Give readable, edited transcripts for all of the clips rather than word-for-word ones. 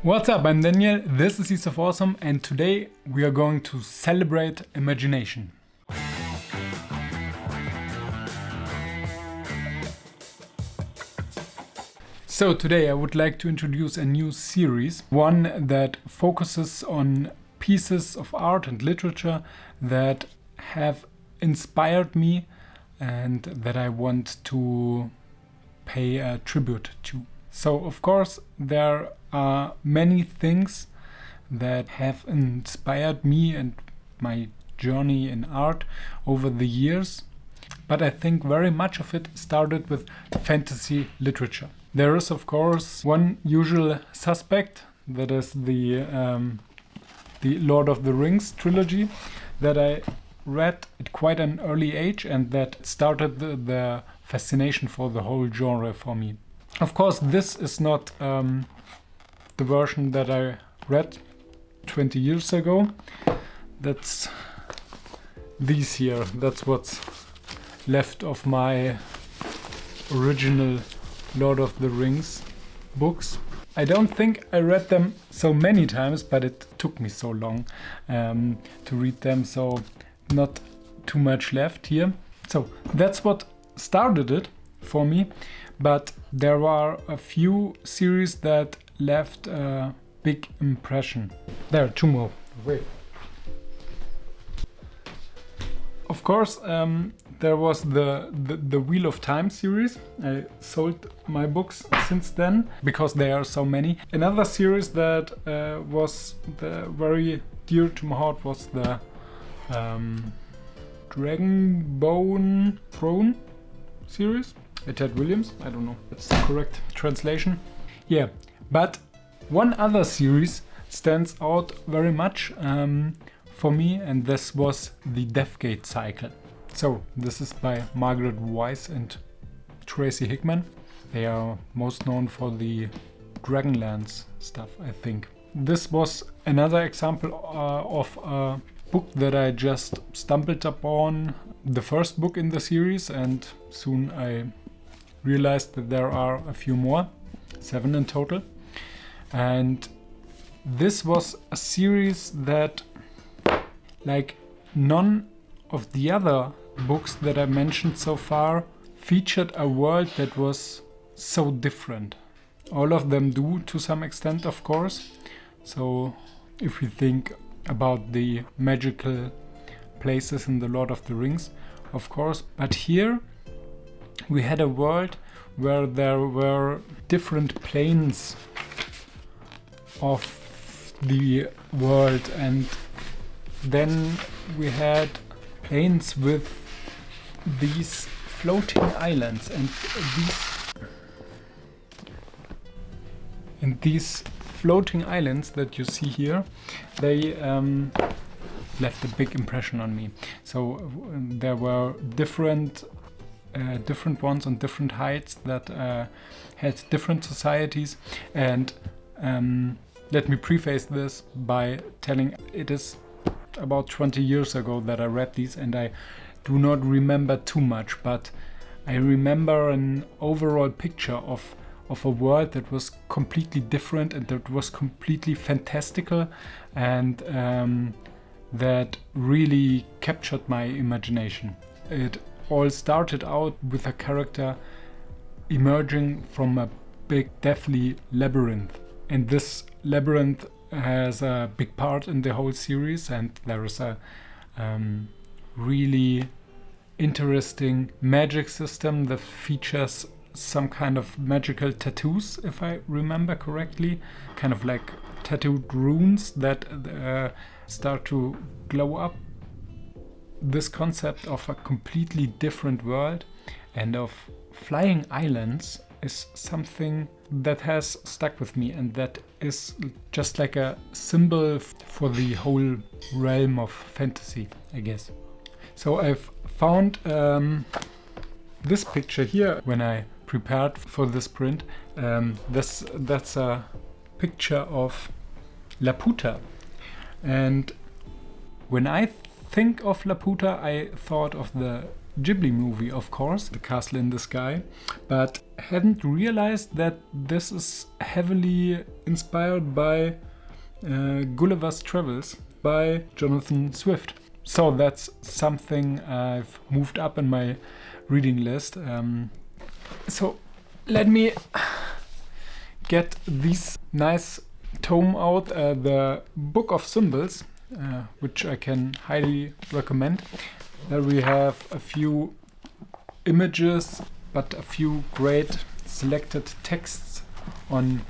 What's up, I'm Daniel, this is East of Awesome, and today we are going to celebrate imagination. So today I would like to introduce a new series, one that focuses on pieces of art and literature that have inspired me and that I want to pay a tribute to. So of course there are many things that have inspired me and my journey in art over the years, but I think very much of it started with fantasy literature. There is of course one usual suspect, that is the Lord of the Rings trilogy that I read at quite an early age and that started the fascination for the whole genre for me. Of course, this is not the version that I read 20 years ago. That's these here. That's what's left of my original Lord of the Rings books. I don't think I read them so many times, but it took me so long to read them, so not too much left here. So that's what started it for me. But there are a few series that left a big impression. There are two more. Wait. Of course, there was the Wheel of Time series. I sold my books since then because there are so many. Another series that was very dear to my heart was the Dragonbone Throne series. Ted Williams, I don't know, that's the correct translation. Yeah, but one other series stands out very much for me, and this was the Deathgate cycle. So this is by Margaret Weiss and Tracy Hickman. They are most known for the Dragonlance stuff, I think. This was another example of a book that I just stumbled upon, the first book in the series, and soon I realized that there are a few more, 7 in total. And this was a series that, like none of the other books that I mentioned so far, featured a world that was so different. All of them do to some extent, of course. So if we think about the magical places in the Lord of the Rings, of course, but here we had a world where there were different planes of the world, and then we had planes with these floating islands, and these floating islands that you see here, they left a big impression on me. So there were different ones on different heights that had different societies, and let me preface this by telling it is about 20 years ago that I read these, and I do not remember too much, but I remember an overall picture of a world that was completely different and that was completely fantastical, and that really captured my imagination. It all started out with a character emerging from a big deathly labyrinth, and this labyrinth has a big part in the whole series, and there is a really interesting magic system that features some kind of magical tattoos, if I remember correctly, kind of like tattooed runes that start to glow up. This concept of a completely different world and of flying islands is something that has stuck with me, and that is just like a symbol for the whole realm of fantasy, I guess. So I've found this picture here when I prepared for this print. That's a picture of Laputa, and when I think of Laputa, I thought of the Ghibli movie, of course, The Castle in the Sky, but hadn't realized that this is heavily inspired by Gulliver's Travels by Jonathan Swift. So that's something I've moved up in my reading list. So let me get this nice tome out, the Book of Symbols, which I can highly recommend. There we have a few images, but a few great selected texts on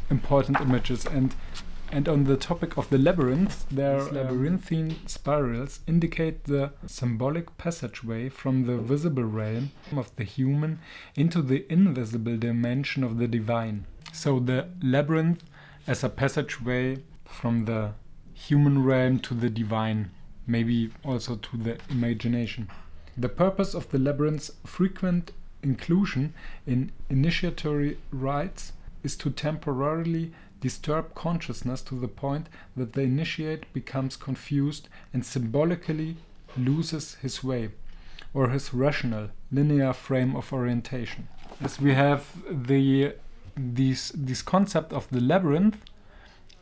important images. And on the topic of the labyrinth, their labyrinthine spirals indicate the symbolic passageway from the visible realm of the human into the invisible dimension of the divine. So the labyrinth as a passageway from the human realm to the divine, maybe also to the imagination. The purpose of the labyrinth's frequent inclusion in initiatory rites is to temporarily disturb consciousness to the point that the initiate becomes confused and symbolically loses his way, or his rational, linear frame of orientation. As we have this concept of the labyrinth,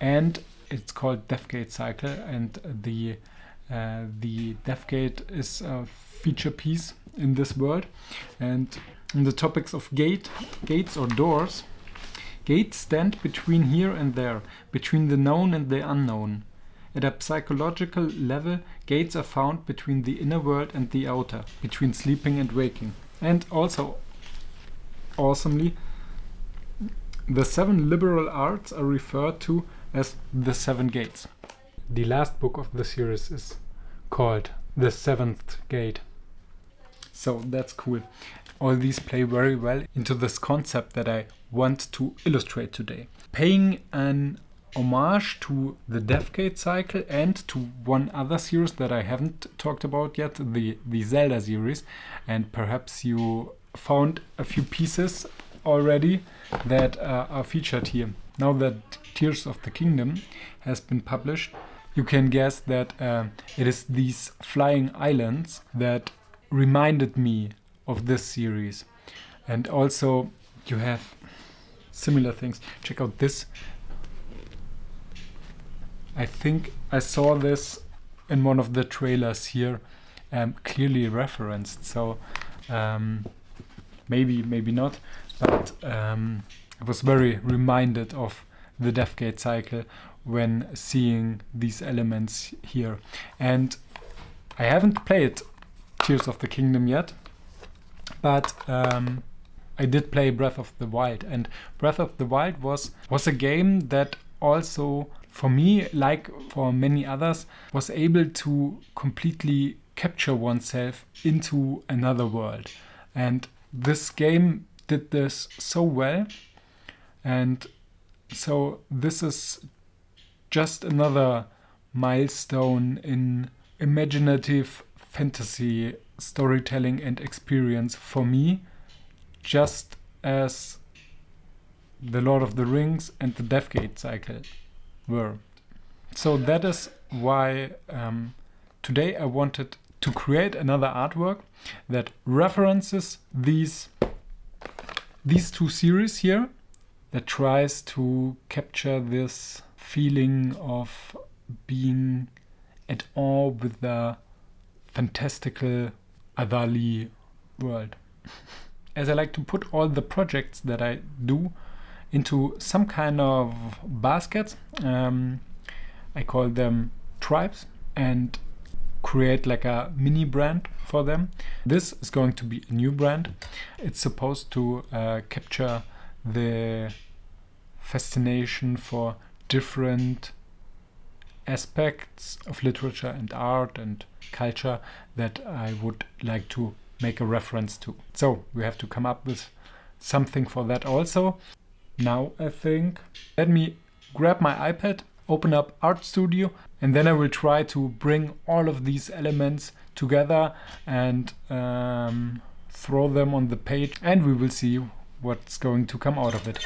and it's called Death Gate cycle, and the Death Gate is a feature piece in this world. And in the topics of gates or doors, gates stand between here and there, between the known and the unknown. At a psychological level, gates are found between the inner world and the outer, between sleeping and waking. And also, awesomely, the 7 liberal arts are referred to as the 7 gates. The last book of the series is called The Seventh Gate. So that's cool. All these play very well into this concept that I want to illustrate today. Paying an homage to the Death Gate cycle and to one other series that I haven't talked about yet, the Zelda series. And perhaps you found a few pieces already that are featured here. Now that Tears of the Kingdom has been published, you can guess that it is these flying islands that reminded me of this series. And also you have similar things. Check out this. I think I saw this in one of the trailers here, clearly referenced. So maybe not, but I was very reminded of the Death Gate cycle when seeing these elements here. And I haven't played Tears of the Kingdom yet, but I did play Breath of the Wild, and Breath of the Wild was a game that also, for me, like for many others, was able to completely capture oneself into another world. And this game did this so well, and so this is just another milestone in imaginative fantasy storytelling and experience for me, just as the Lord of the Rings and the Death Gate cycle were. So that is why today I wanted to create another artwork that references these two series here, that tries to capture this feeling of being at awe with the fantastical otherly world. As I like to put all the projects that I do into some kind of baskets, I call them tribes, and create like a mini brand for them. This is going to be a new brand. It's supposed to capture the fascination for different aspects of literature and art and culture that I would like to make a reference to. So we have to come up with something for that also. Now I think, let me grab my iPad, open up Art Studio, and then I will try to bring all of these elements together and throw them on the page, and we will see what's going to come out of it.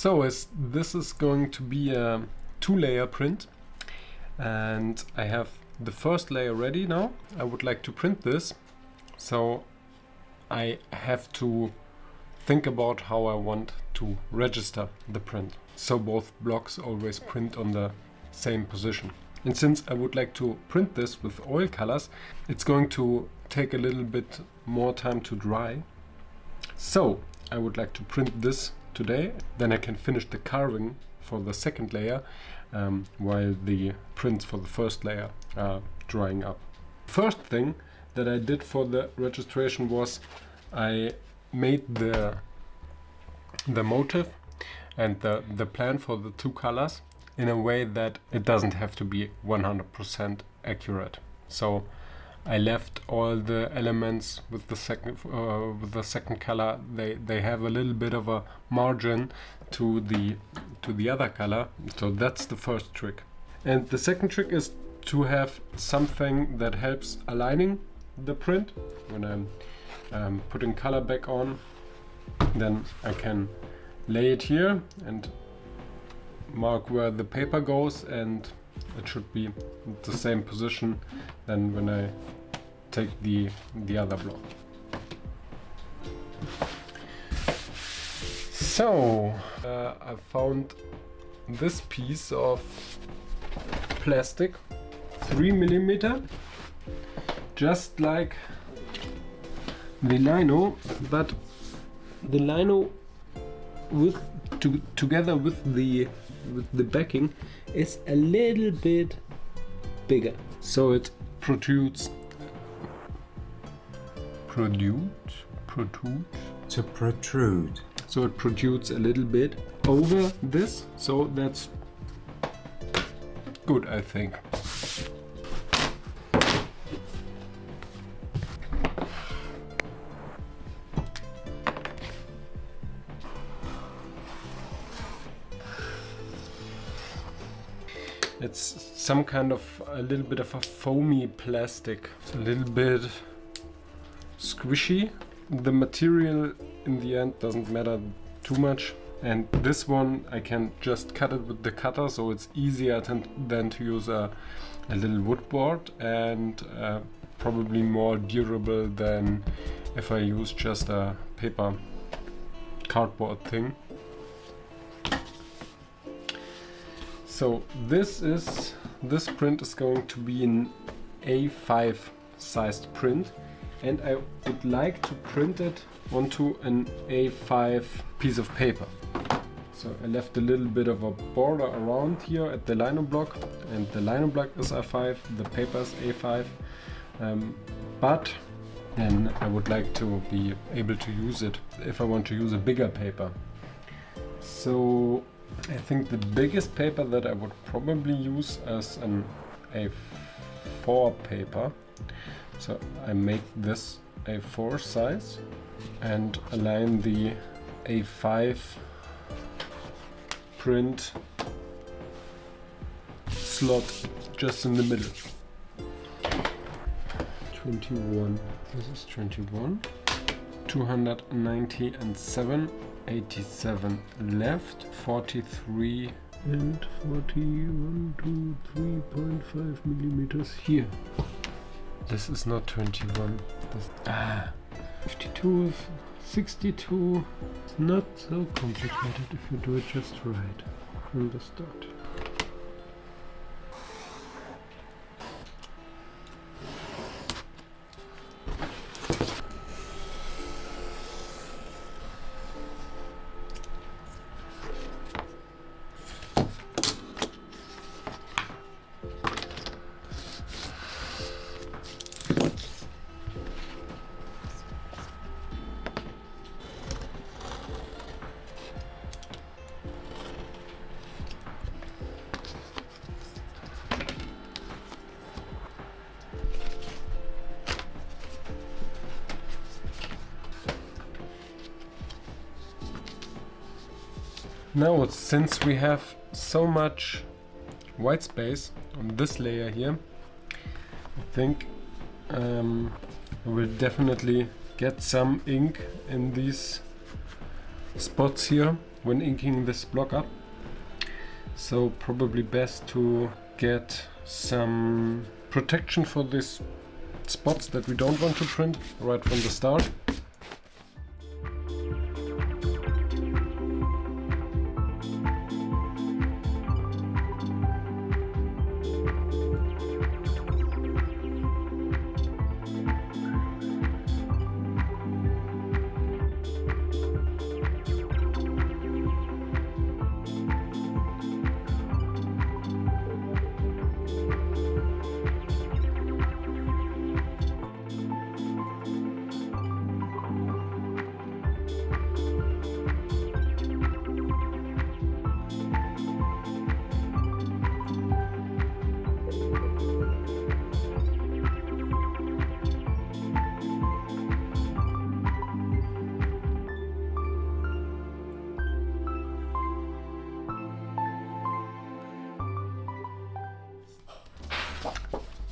So this is going to be a 2-layer print, and I have the first layer ready now. I would like to print this, so I have to think about how I want to register the print. So both blocks always print on the same position. And since I would like to print this with oil colors, it's going to take a little bit more time to dry. So I would like to print this today, then I can finish the carving for the second layer while the prints for the first layer are drying up. First thing that I did for the registration was I made the motif and the plan for the 2 colors in a way that it doesn't have to be 100% accurate. So I left all the elements with the second color. They have a little bit of a margin to the other color. So that's the first trick. And the second trick is to have something that helps aligning the print. When I'm putting color back on, then I can lay it here and mark where the paper goes, and it should be the same position than when I take the other block. So I found this piece of plastic, 3 mm, just like the lino, but the lino together with the backing is a little bit bigger, so it protrudes. So it protrudes a little bit over this, so that's good, I think. It's some kind of a little bit of a foamy plastic. It's a little bit squishy. The material in the end doesn't matter too much. And this one I can just cut it with the cutter, so it's easier than to use a little woodboard, and probably more durable than if I use just a paper cardboard thing. So this print is going to be an A5 sized print, and I would like to print it onto an A5 piece of paper. So I left a little bit of a border around here at the lino block, and the lino block is A5, the paper is A5, but then I would like to be able to use it if I want to use a bigger paper. So I think the biggest paper that I would probably use is an A4 paper. So I make this A4 size and align the A5 print slot just in the middle. 21, this is 21, 290 and 7. 87 left, 43 and 41, 3.5 millimeters here. This is not 21. This, 52, 62. It's not so complicated if you do it just right from the start. Now, since we have so much white space on this layer here, I think I will definitely get some ink in these spots here, when inking this block up. So probably best to get some protection for these spots that we don't want to print right from the start.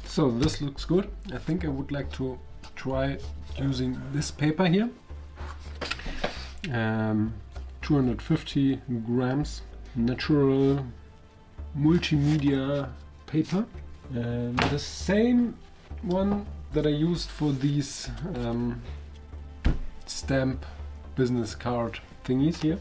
So this looks good. I think I would like to try using this paper here. 250 grams natural multimedia paper. The same one that I used for these stamp business card thingies here.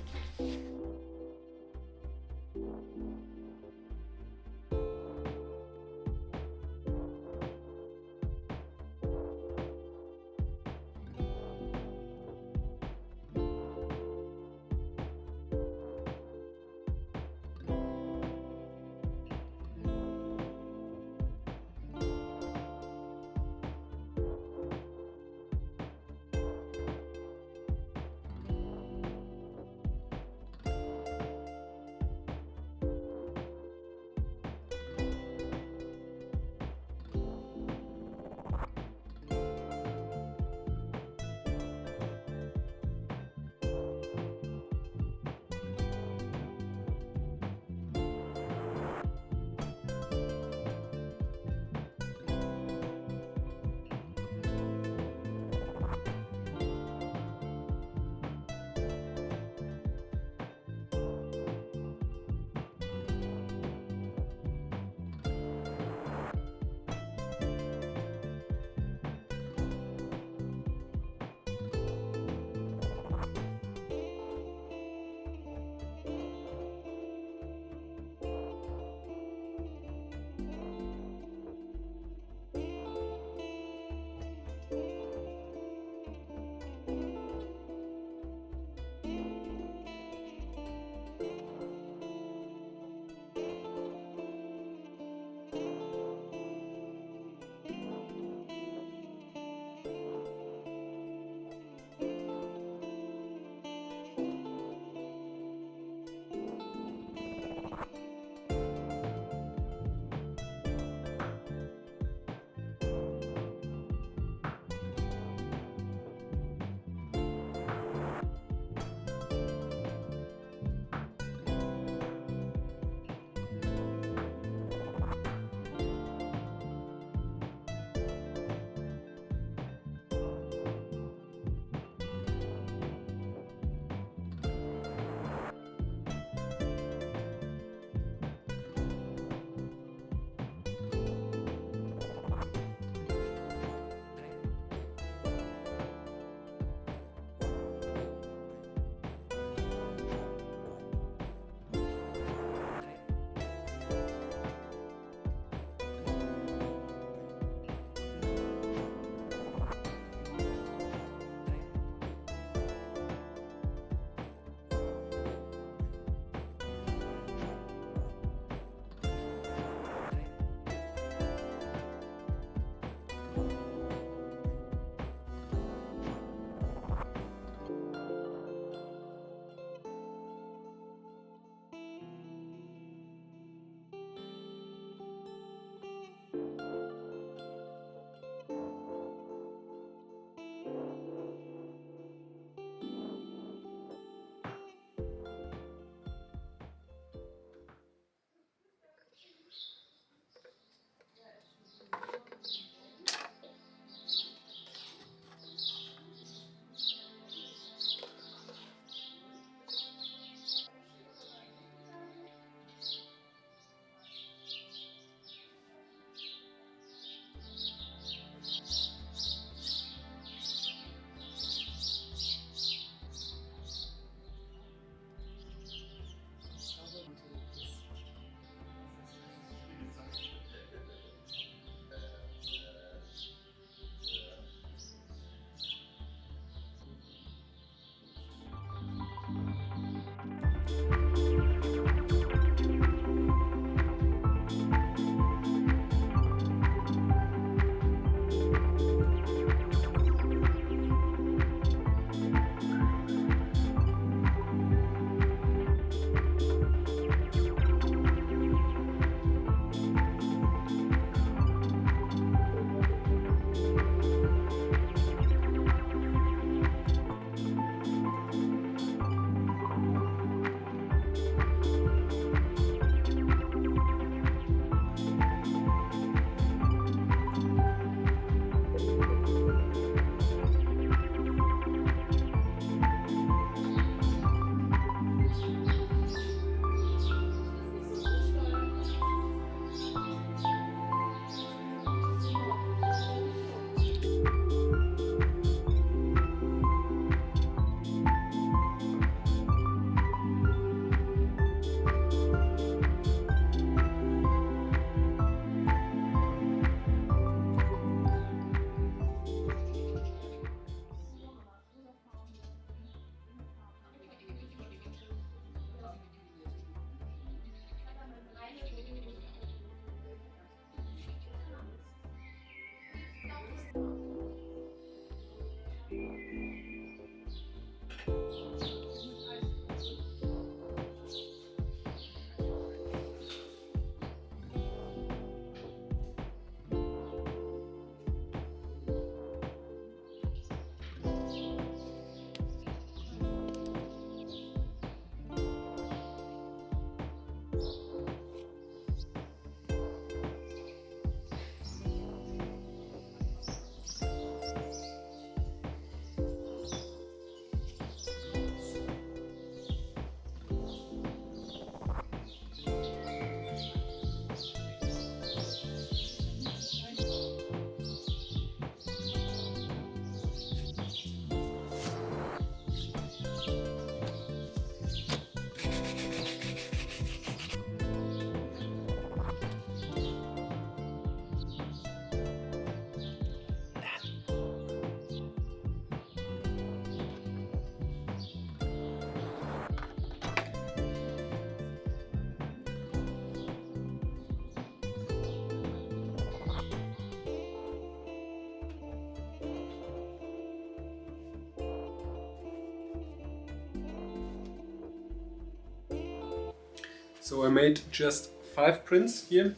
So I made just 5 prints here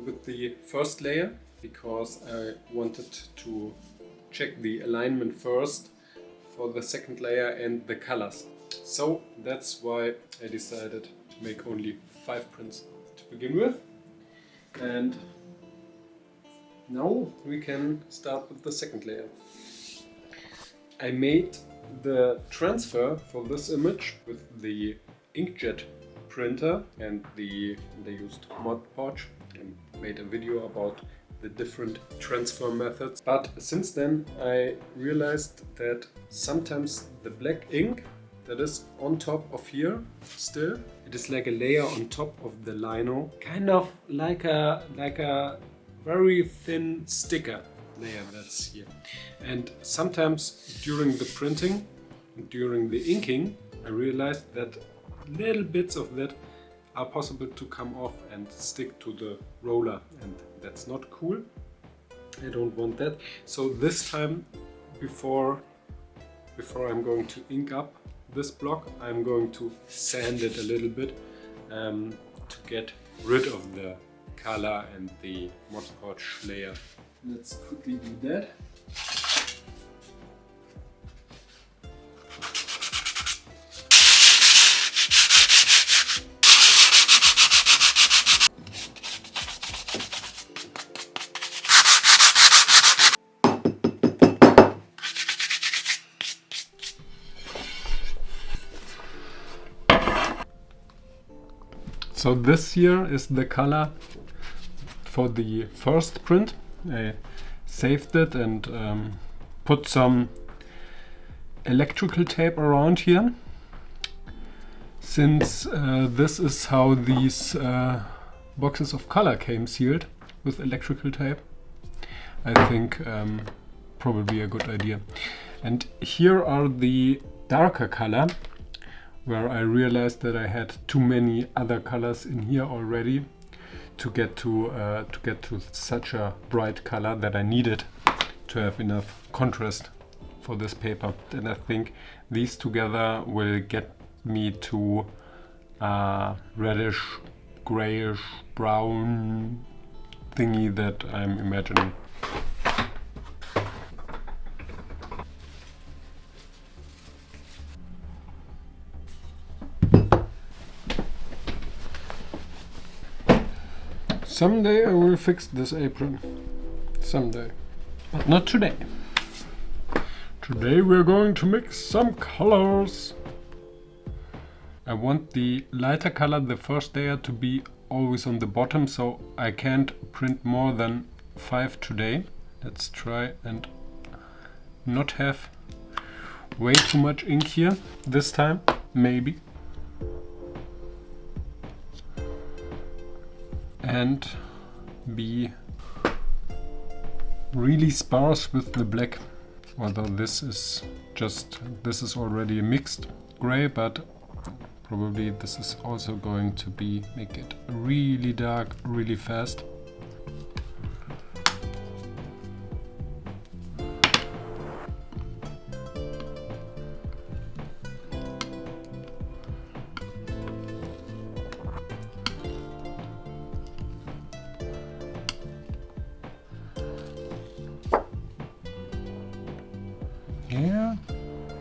with the first layer because I wanted to check the alignment first for the second layer and the colors. So that's why I decided to make only 5 prints to begin with. And now we can start with the second layer. I made the transfer for this image with the inkjet printer and they used Mod Podge and made a video about the different transfer methods. But since then I realized that sometimes the black ink that is on top of here still, it is like a layer on top of the lino, kind of like a very thin sticker layer that's here. And sometimes during the printing, during the inking, I realized that little bits of that are possible to come off and stick to the roller, and that's not cool. I don't want that. So this time, before I'm going to ink up this block, I'm going to sand it a little bit to get rid of the color and the Mod Podge layer. Let's quickly do that. So this here is the color for the first print. I saved it and put some electrical tape around here. Since this is how these boxes of color came sealed, with electrical tape, I think probably a good idea. And here are the darker color, where I realized that I had too many other colors in here already to get to such a bright color that I needed to have enough contrast for this paper. And I think these together will get me to a reddish, grayish, brown thingy that I'm imagining. Someday I will fix this apron. Someday. But not today. Today we're going to mix some colors. I want the lighter color, the first layer, to be always on the bottom, so I can't print more than 5 today. Let's try and not have way too much ink here this time, maybe. And be really sparse with the black, although this is already a mixed gray, but probably this is also going to make it really dark really fast. Yeah,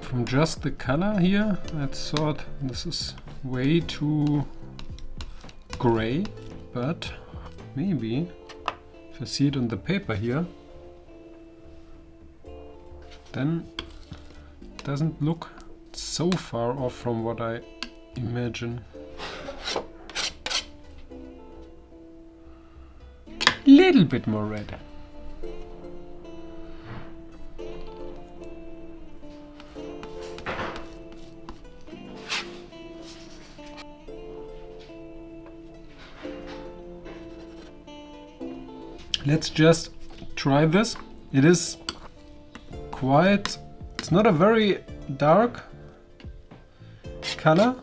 from just the color here, I thought this is way too gray, but maybe if I see it on the paper here, then it doesn't look so far off from what I imagine. Little bit more red. Let's just try this. It is it's not a very dark color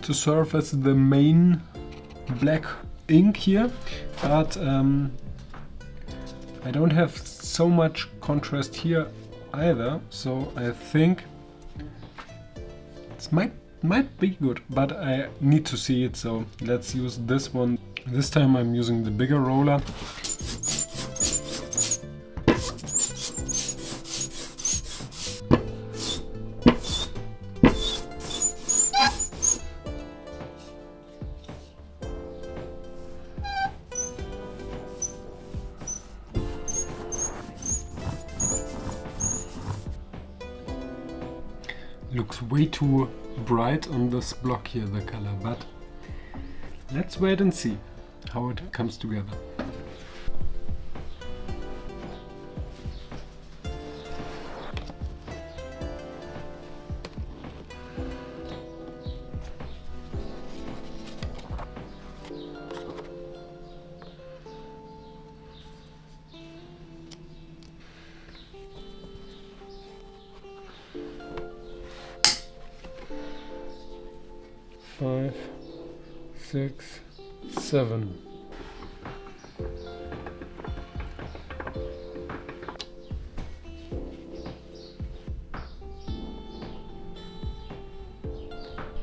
to serve as the main black ink here, but I don't have so much contrast here either, so I think it might might be good, but I need to see it, so let's use this one. This time I'm using the bigger roller. Looks way too bright on this block here, the color, but let's wait and see how it comes together. Five, 6, 7.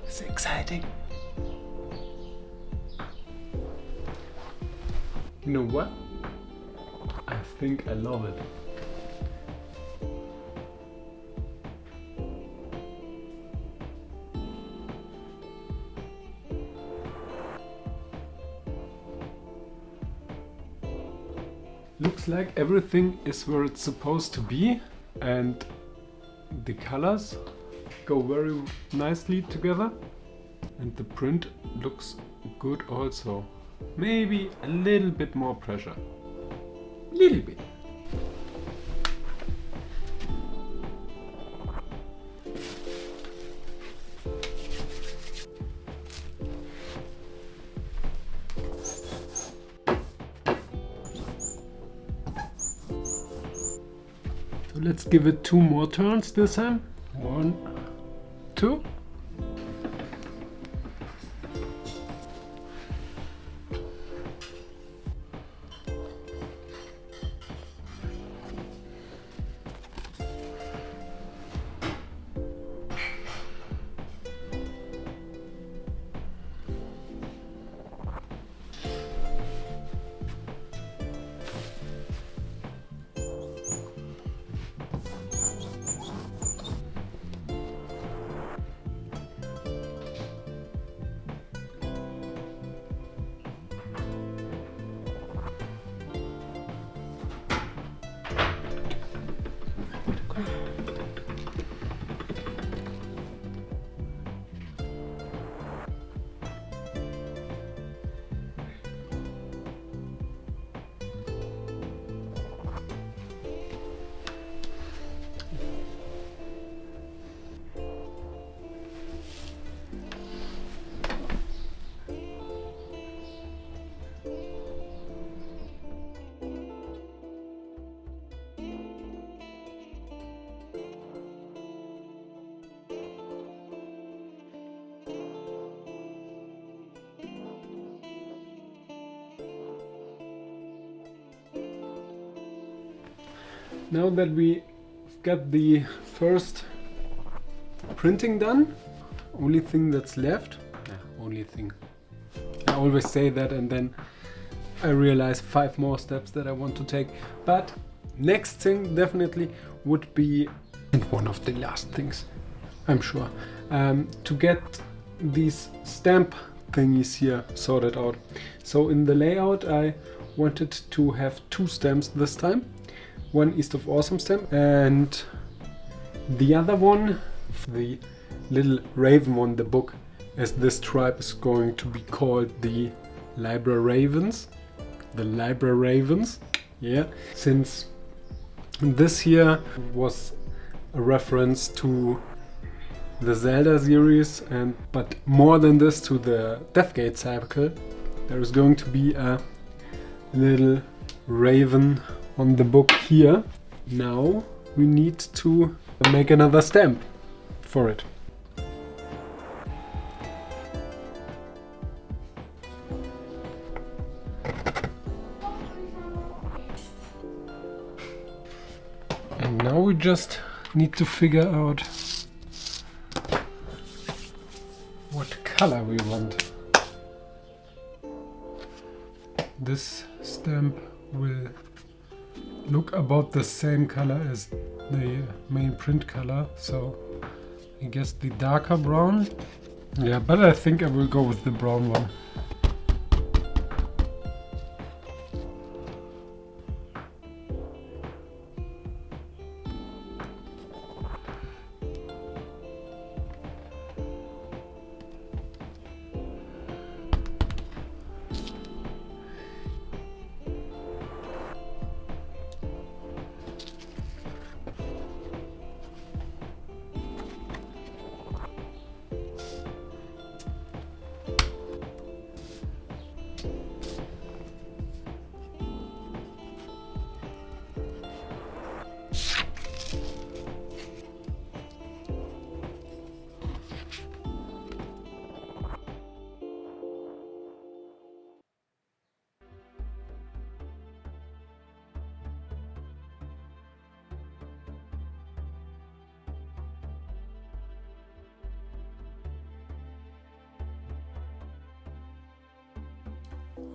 It's exciting. You know what? I think I love it. Looks like everything is where it's supposed to be, and the colors go very nicely together, and the print looks good also. Maybe a little bit more pressure. Little bit. So let's give it 2 more turns this time. 1, 2. Now that we got the first printing done, only thing that's left, only thing, I always say that and then I realize 5 more steps that I want to take, but next thing definitely would be, and one of the last things, I'm sure, to get these stamp thingies here sorted out. So in the layout I wanted to have 2 stamps this time. One East of Awesome stamp and the other one, the little raven one, the book, as this tribe is going to be called the Library Ravens. The Library Ravens, yeah. Since this here was a reference to the Zelda series, but more than this to the Deathgate cycle, there is going to be a little raven on the book here. Now we need to make another stamp for it. And now we just need to figure out what color we want. This stamp will look about the same color as the main print color, so I guess the darker brown. Yeah, but I think I will go with the brown one.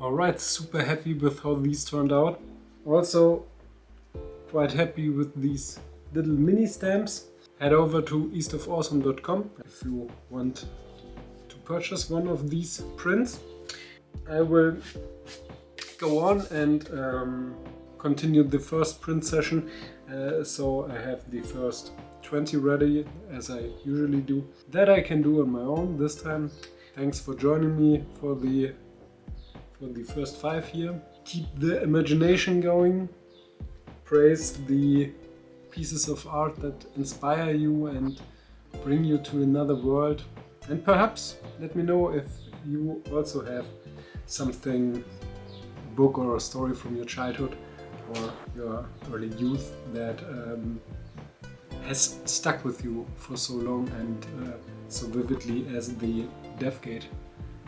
Alright, super happy with how these turned out. Also quite happy with these little mini stamps. Head over to eastofawesome.com if you want to purchase one of these prints. I will go on and continue the first print session, so I have the first 20 ready as I usually do. That I can do on my own this time. Thanks for joining me for the first 5 here. Keep the imagination going. Praise the pieces of art that inspire you and bring you to another world. And perhaps let me know if you also have something, a book or a story from your childhood or your early youth that has stuck with you for so long and so vividly as the Deathgate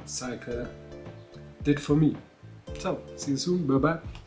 cycle did for me. So, see you soon, bye bye.